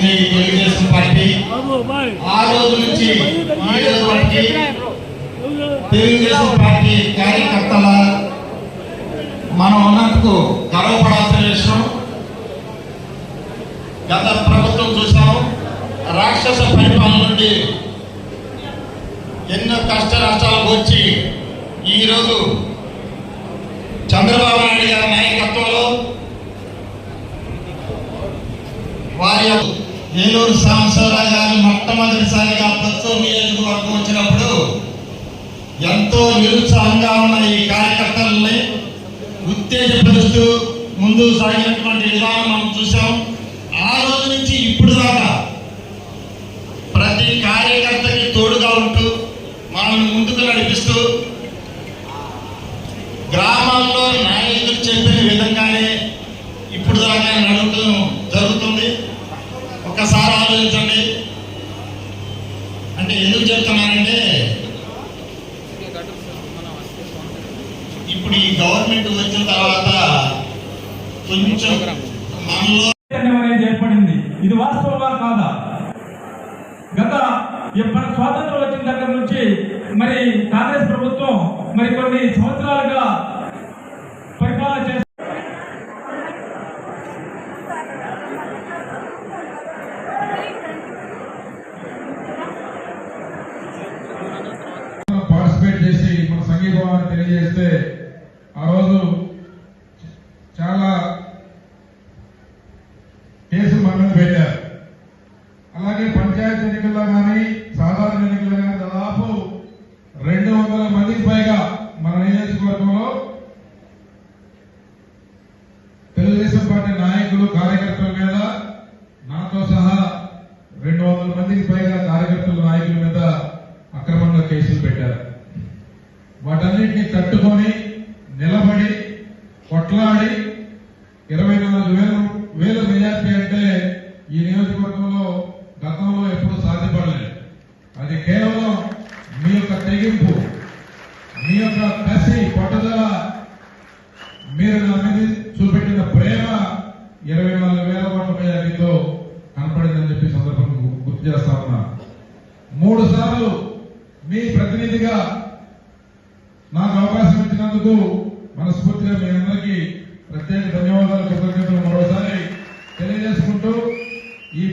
జరిగింది తెలుగుదేశం పార్టీ. ఆ రోజు నుంచి ఈ రోజు వరకు తెలుగుదేశం పార్టీ కార్యకర్తల మనం ఉన్నందుకు గర్వపడాల్సిన విషయం. గత ప్రభుత్వం చూసాము, రాక్షస పరిపాలన నుండి ఎన్నో కష్ట నష్టాలకు వచ్చి ఈరోజు చంద్రబాబు నాయుడు గారి నాయకత్వంలో వారి ఏలూరు సాంబశివరావు గారు మొట్టమొదటిసారిగా ప్రస్తుతం నియోజకవర్గం వచ్చినప్పుడు ఎంతో నిరుత్సాహంగా ఉన్న ఈ కార్యకర్తలని ఉత్తేజపరుస్తూ ముందుకు సాగినటువంటి విధానం మనం చూసాం. ఆ రోజు నుంచి ఇప్పుడు దాకా ప్రతి కార్యకర్తకి తోడుగా ఉంటూ మనల్ని ముందుకు నడిపిస్తూ గ్రామాల్లో నాయకులు చెప్పిన విధంగానే ఇప్పుడు దాకా నడుపుతూ జరుగుతుంది. ఒక్కసారి ఆలోచించండి. అంటే ఎందుకు చెప్తున్నానంటే, ఇప్పుడు ఈ గవర్నమెంట్ వచ్చిన తర్వాత కొంచెం మనలో ఏర్పడింది. ఇది వాస్తవంగా కాదా? గత మన స్వాతంత్రం వచ్చిన దగ్గర నుంచి మరి కాంగ్రెస్ ప్రభుత్వం మరి కొన్ని సంవత్సరాలుగా పరిపాలన చేస్తుంది. పార్టిసిపేట్ చేసి మన సంఘీభావాన్ని తెలియజేస్తే ఆ రోజు చాలా కేసులు మన మీద పెట్టారు. అలాగే పంచాయతీ ఎన్నికల్లో కానీ సాధారణ ఎన్నికల్లో కానీ దాదాపు 200 మందికి పైగా మన నియోజకవర్గంలో తెలుగుదేశం పార్టీ నాయకులు కార్యకర్తల మీద, నాతో సహా 200 మందికి పైగా కార్యకర్తల నాయకుల మీద అక్రమంగా కేసులు పెట్టారు. వాటన్నిటిని తట్టుకొని నిలబడి కొట్లాడి 24,000 మెజార్టీ అంటే ఈ నియోజకవర్గంలో గతంలో ఎప్పుడూ సాధ్యపడలేదు. అది కేవలం మీ యొక్క తెగింపు, మీ యొక్క కసి, పట్టుదల, మీరు నా మీద చూపెట్టిన ప్రేమ 24,000 ఓట్ల మెజార్టీతో కనపడిందని చెప్పి సందర్భంగా గుర్తు చేస్తా ఉన్నా. 3 సార్లు మీ ప్రతినిధిగా నాకు అవకాశం ఇచ్చినందుకు మనస్ఫూర్తిగా మీ అందరికీ ప్రత్యేక ధన్యవాదాలు, కృతజ్ఞతలు మరోసారి తెలియజేసుకుంటూ ఈ